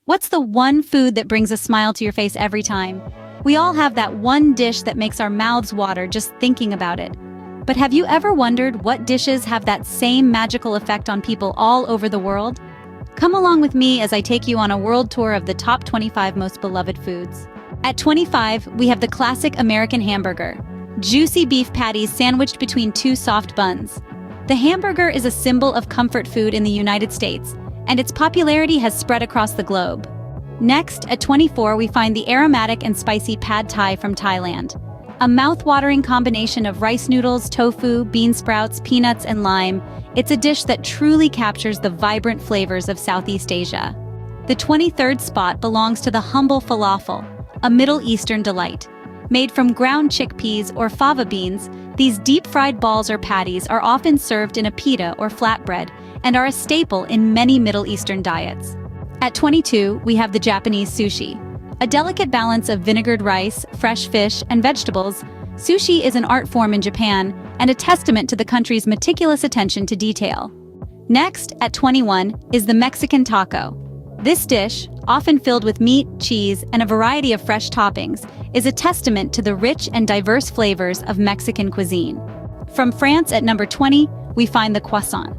What's the one food that brings a smile to your face every time? We all have that one dish that makes our mouths water just thinking about it. But have you ever wondered what dishes have that same magical effect on people all over the world? Come along with me as I take you on a world tour of the top 25 most beloved foods. At 25, we have the classic American hamburger. Juicy beef patties sandwiched between two soft buns. The hamburger is a symbol of comfort food in the United States, and its popularity has spread across the globe. Next, at 24, we find the aromatic and spicy pad thai from Thailand. A mouth-watering combination of rice noodles, tofu, bean sprouts, peanuts, and lime, it's a dish that truly captures the vibrant flavors of Southeast Asia. The 23rd spot belongs to the humble falafel, a Middle Eastern delight. Made from ground chickpeas or fava beans, these deep-fried balls or patties are often served in a pita or flatbread and are a staple in many Middle Eastern diets. At 22, we have the Japanese sushi. A delicate balance of vinegared rice, fresh fish, and vegetables, sushi is an art form in Japan and a testament to the country's meticulous attention to detail. Next, at 21, is the Mexican taco. This dish, often filled with meat, cheese, and a variety of fresh toppings, is a testament to the rich and diverse flavors of Mexican cuisine. From France at number 20, we find the croissant.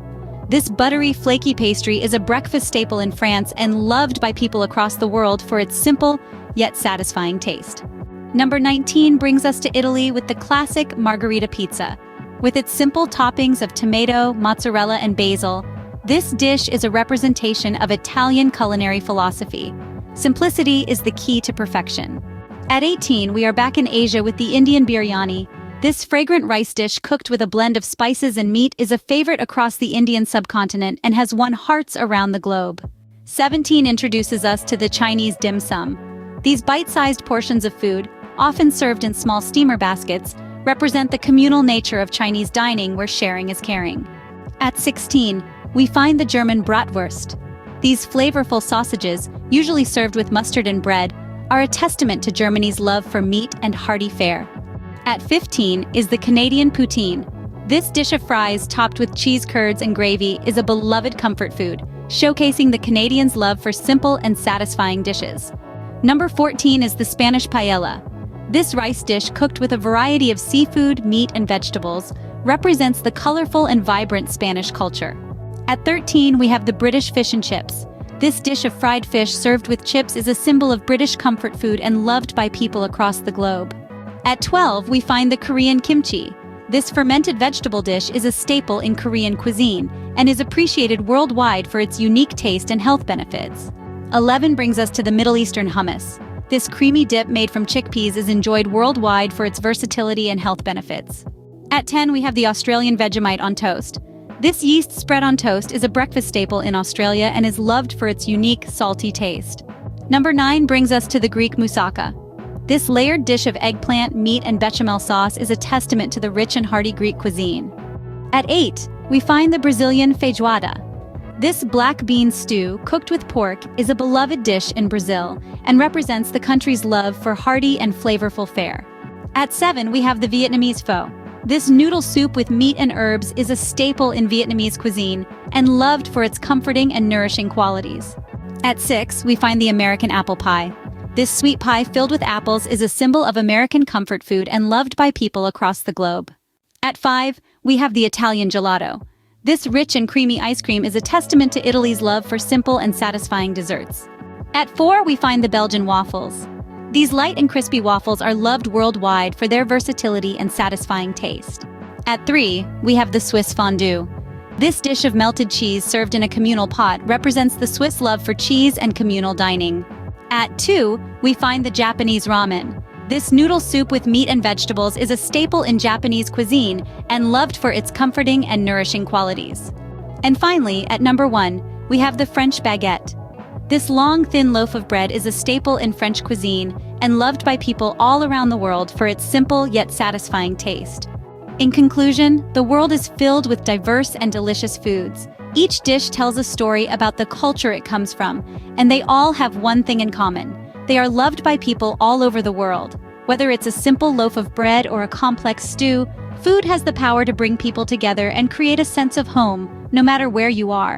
This buttery, flaky pastry is a breakfast staple in France and loved by people across the world for its simple, yet satisfying taste. Number 19 brings us to Italy with the classic margherita pizza. With its simple toppings of tomato, mozzarella, and basil, this dish is a representation of Italian culinary philosophy. Simplicity is the key to perfection. At 18, we are back in Asia with the Indian biryani. This fragrant rice dish cooked with a blend of spices and meat is a favorite across the Indian subcontinent and has won hearts around the globe. 17 introduces us to the Chinese dim sum. These bite-sized portions of food, often served in small steamer baskets, represent the communal nature of Chinese dining where sharing is caring. At 16, we find the German bratwurst. These flavorful sausages, usually served with mustard and bread, are a testament to Germany's love for meat and hearty fare. At 15 is the Canadian poutine. This dish of fries topped with cheese curds and gravy is a beloved comfort food, showcasing the Canadians' love for simple and satisfying dishes. Number 14 is the Spanish paella. This rice dish, cooked with a variety of seafood, meat, and vegetables, represents the colorful and vibrant Spanish culture. At 13, we have the British fish and chips. This dish of fried fish served with chips is a symbol of British comfort food and loved by people across the globe. At 12, we find the Korean kimchi. This fermented vegetable dish is a staple in Korean cuisine and is appreciated worldwide for its unique taste and health benefits. 11 brings us to the Middle Eastern hummus. This creamy dip made from chickpeas is enjoyed worldwide for its versatility and health benefits. At 10, we have the Australian Vegemite on toast. This yeast spread on toast is a breakfast staple in Australia and is loved for its unique, salty taste. Number 9 brings us to the Greek moussaka. This layered dish of eggplant, meat, and bechamel sauce is a testament to the rich and hearty Greek cuisine. At 8, we find the Brazilian feijoada. This black bean stew, cooked with pork, is a beloved dish in Brazil and represents the country's love for hearty and flavorful fare. At 7, we have the Vietnamese pho. This noodle soup with meat and herbs is a staple in Vietnamese cuisine and loved for its comforting and nourishing qualities. At 6, we find the American apple pie. This sweet pie filled with apples is a symbol of American comfort food and loved by people across the globe. At 5, we have the Italian gelato. This rich and creamy ice cream is a testament to Italy's love for simple and satisfying desserts. At 4, we find the Belgian waffles. These light and crispy waffles are loved worldwide for their versatility and satisfying taste. At 3, we have the Swiss fondue. This dish of melted cheese served in a communal pot represents the Swiss love for cheese and communal dining. At 2, we find the Japanese ramen. This noodle soup with meat and vegetables is a staple in Japanese cuisine and loved for its comforting and nourishing qualities. And finally, at number 1, we have the French baguette. This long, thin loaf of bread is a staple in French cuisine and loved by people all around the world for its simple yet satisfying taste. In conclusion, the world is filled with diverse and delicious foods. Each dish tells a story about the culture it comes from, and they all have one thing in common. They are loved by people all over the world. Whether it's a simple loaf of bread or a complex stew, food has the power to bring people together and create a sense of home, no matter where you are.